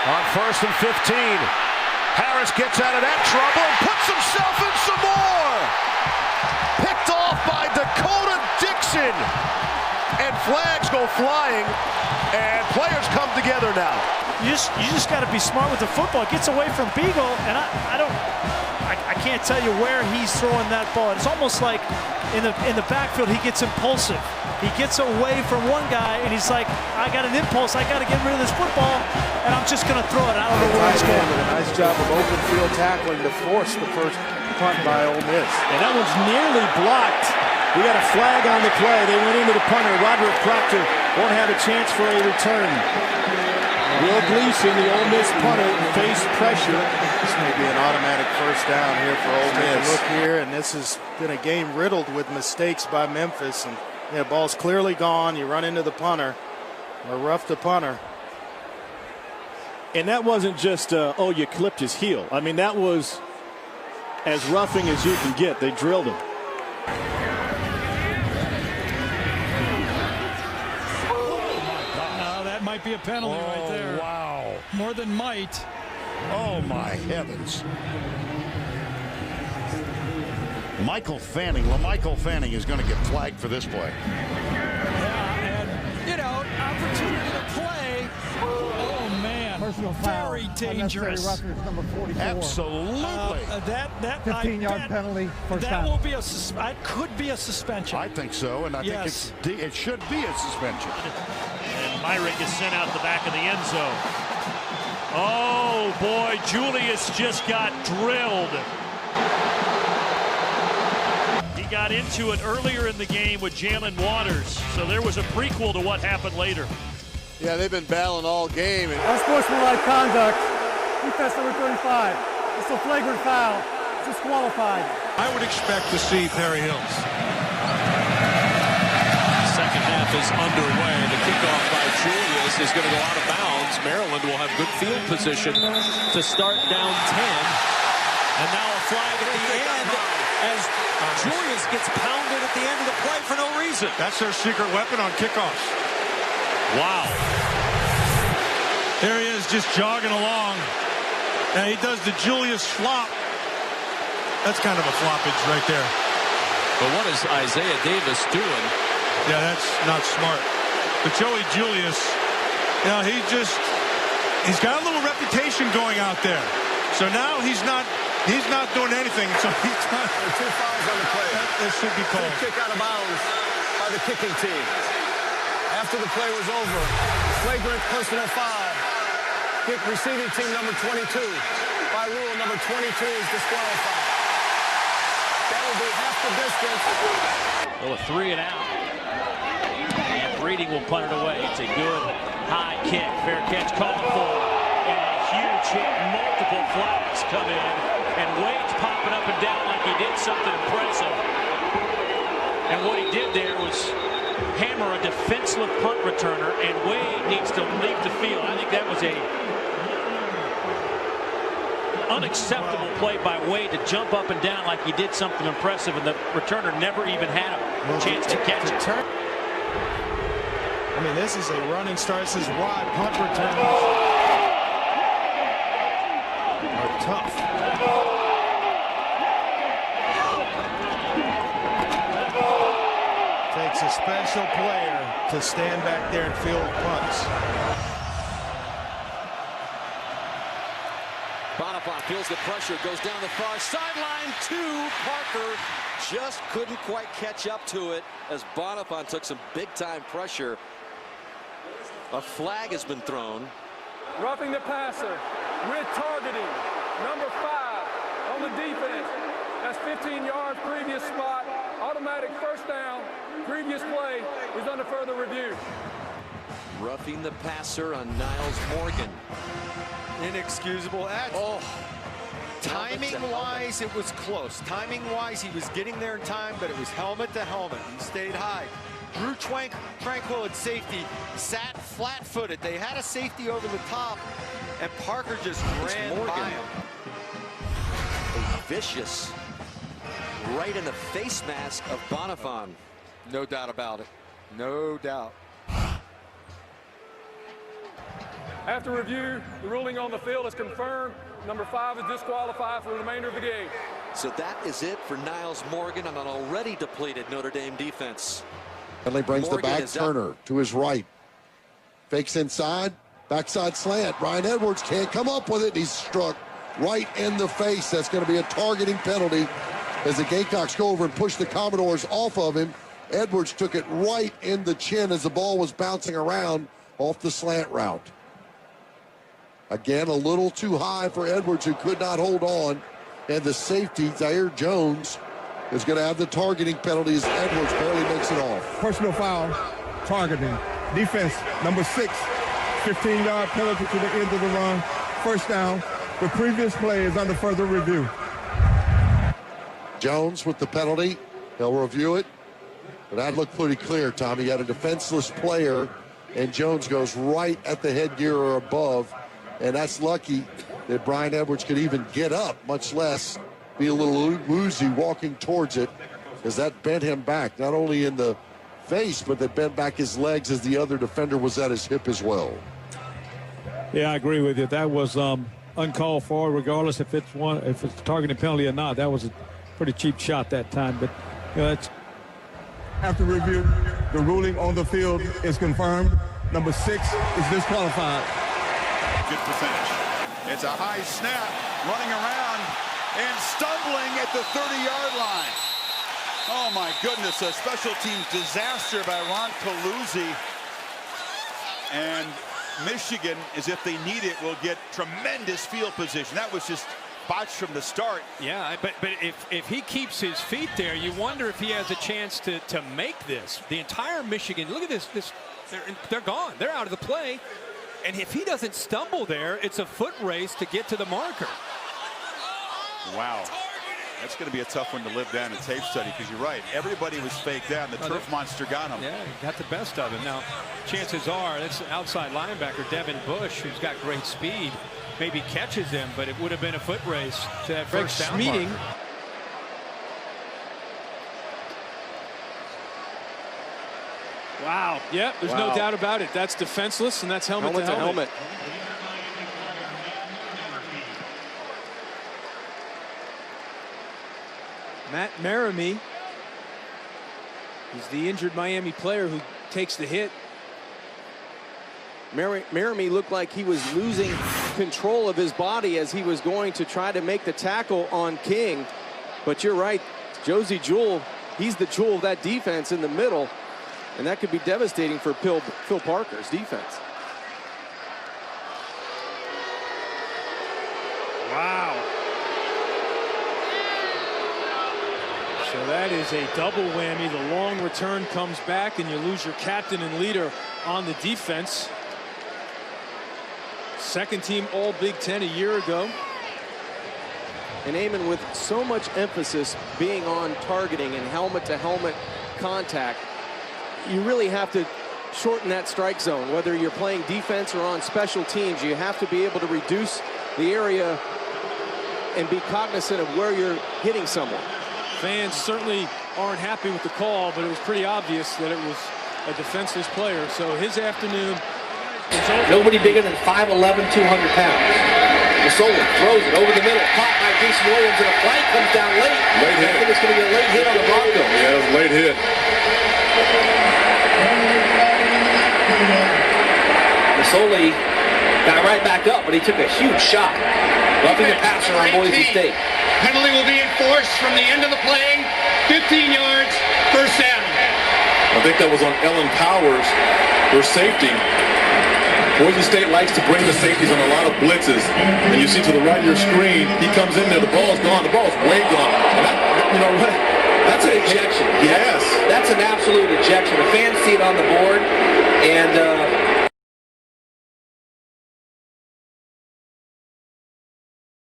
On 1st and 15. Harris gets out of that trouble and puts himself in some more. Picked off by Dakota Dixon. And flags go flying. And players come together now. You just got to be smart with the football. It gets away from Beagle, and I can't tell you where he's throwing that ball. It's almost like in the backfield he gets impulsive. He gets away from one guy, and he's like, I got an impulse. I got to get rid of this football, and I'm just going to throw it. I don't know where it's going. A nice job of open field tackling to force the first punt by Ole Miss. And that one's nearly blocked. We got a flag on the play. They went into the punter. Roderick Proctor won't have a chance for a return. Will Gleason, the Ole Miss punter, faced pressure. This may be an automatic first down here for Ole Miss. Look here, and this has been a game riddled with mistakes by Memphis. And the ball's clearly gone. You run into the punter, or rough the punter. And that wasn't just, oh, you clipped his heel. I mean, that was as roughing as you can get. They drilled him. That might be a penalty right there. Wow. More than might. Oh, my heavens. Michael Fanning. LaMichael Fanning is going to get flagged for this play. Yeah, and, you know, opportunity to play. Oh, man. Personal foul. Very dangerous. Unnecessary roughness, number 44. Absolutely. That 15-yard penalty, first down. That will be could be a suspension. I think so, and I think it should be a suspension. And Myrick is sent out the back of the end zone. Oh, boy, Julius just got drilled. He got into it earlier in the game with Jalen Waters, so there was a prequel to what happened later. Yeah, they've been battling all game. Unsportsmanlike conduct. Defense number 35. It's a flagrant foul. Disqualified. I would expect to see Perry Hills. Second half is underway. The kickoff by Julius is going to go out of bounds. Maryland will have good field position to start down 10. And now a flag at the end as Julius gets pounded at the end of the play for no reason. That's their secret weapon on kickoffs. Wow. There he is, just jogging along. And he does the Julius flop. That's kind of a floppage right there. But what is Isaiah Davis doing? Yeah, that's not smart. But Joey Julius, you know, he's got a little reputation going out there. So now he's not doing anything. So he's not. 2 fouls on the play. That should be called. Kick out of bounds by the kicking team. After the play was over, flagrant personal foul. Kick receiving team number 22. By rule, number 22 is disqualified. That will be half the distance. Well, a 3 and out. And Breeding will punt it away. It's a good high kick. Fair catch called for. And a huge hit. Multiple flags come in. And Wade's popping up and down like he did something impressive. And what he did there was hammer a defenseless punt returner, and Wade needs to leave the field. I think that was a unacceptable play by Wade to jump up and down like he did something impressive, and the returner never even had a chance to catch it. I mean, this is a running start. This is wide punt returns are tough. Takes a special player to stand back there and field punts. Bonifant feels the pressure, goes down the far sideline to Parker. Just couldn't quite catch up to it as Bonifant took some big-time pressure. A flag has been thrown. Roughing the passer with targeting. Number 5 on the defense. That's 15 yards, previous spot. Automatic first down. Previous play is under further review. Roughing the passer on Niles Morgan. Inexcusable. Timing-wise, it was close. Timing-wise, he was getting there in time, but it was helmet to helmet. He stayed high. Drew Tranquill at safety sat flat-footed. They had a safety over the top, and Parker just ran by him. A vicious right in the face mask of Bonifant. No doubt about it. No doubt. After review, the ruling on the field is confirmed. Number 5 is disqualified for the remainder of the game. So that is it for Niles Morgan on an already depleted Notre Dame defense. Finley brings Morgan the back. is up. Turner to his right. Fakes inside. Backside slant. Brian Edwards can't come up with it. He's struck right in the face. That's going to be a targeting penalty as the Gamecocks go over and push the Commodores off of him. Edwards took it right in the chin as the ball was bouncing around off the slant route. Again, a little too high for Edwards, who could not hold on. And the safety, Zaire Jones, is going to have the targeting penalty as Edwards barely makes it off. Personal foul, targeting. Defense, number 6, 15-yard penalty to the end of the run. First down. The previous play is under further review. Jones with the penalty. He'll review it. But that looked pretty clear, Tom. He had a defenseless player, and Jones goes right at the headgear or above. And that's lucky that Brian Edwards could even get up, much less be a little woozy walking towards it, because that bent him back, not only in the face, but that bent back his legs as the other defender was at his hip as well. Yeah, I agree with you. That was uncalled for, regardless if it's a targeting penalty or not. That was a pretty cheap shot that time. But that's. After review, the ruling on the field is confirmed. Number 6 is disqualified. Good percentage. It's a high snap, running around and stumbling at the 30-yard line. Oh my goodness, a special teams disaster by Ron Paluzzi. And Michigan, as if they need it, will get tremendous field position. That was just botched from the start. Yeah, but if he keeps his feet there, you wonder if he has a chance to make this. The entire Michigan, look at this they're gone. They're out of the play. And if he doesn't stumble there, it's a foot race to get to the marker. Wow. That's going to be a tough one to live down in tape study, because you're right. Everybody was faked down. The turf monster got him. Yeah, he got the best of him. Now, chances are that's an outside linebacker, Devin Bush, who's got great speed, maybe catches him, but it would have been a foot race to that first down Schmeeding. marker. Wow. Yeah, there's no doubt about it. That's defenseless, and that's helmet to helmet. Matt Maramie is the injured Miami player who takes the hit. Maramie looked like he was losing control of his body as he was going to try to make the tackle on King. But you're right, Josey Jewell, he's the jewel of that defense in the middle. And that could be devastating for Phil Parker's defense. Wow. So that is a double whammy. The long return comes back, and you lose your captain and leader on the defense. Second team All Big Ten a year ago. And Eamon, with so much emphasis being on targeting and helmet-to-helmet contact, you really have to shorten that strike zone. Whether you're playing defense or on special teams, you have to be able to reduce the area and be cognizant of where you're hitting someone. Fans certainly aren't happy with the call, but it was pretty obvious that it was a defenseless player. So his afternoon is over. Nobody bigger than 5'11", 200 pounds. Masoli throws it over the middle, caught by Jason Williams, and a flag comes down late. Late hit. I think it's going to be a late hit on the Broncos. Yeah, it was a late hit. Masoli got right back up, but he took a huge shot, roughing the passer on Boise State. Penalty will be enforced from the end of the play. 15 yards, first down. I think that was on Ellen Powers, their safety. Boise State likes to bring the safeties on a lot of blitzes. And you see to the right of your screen, he comes in there, the ball's gone. The ball's way gone. And that, you know what? That's an ejection. Yes. That's an absolute ejection. The fans see it on the board, and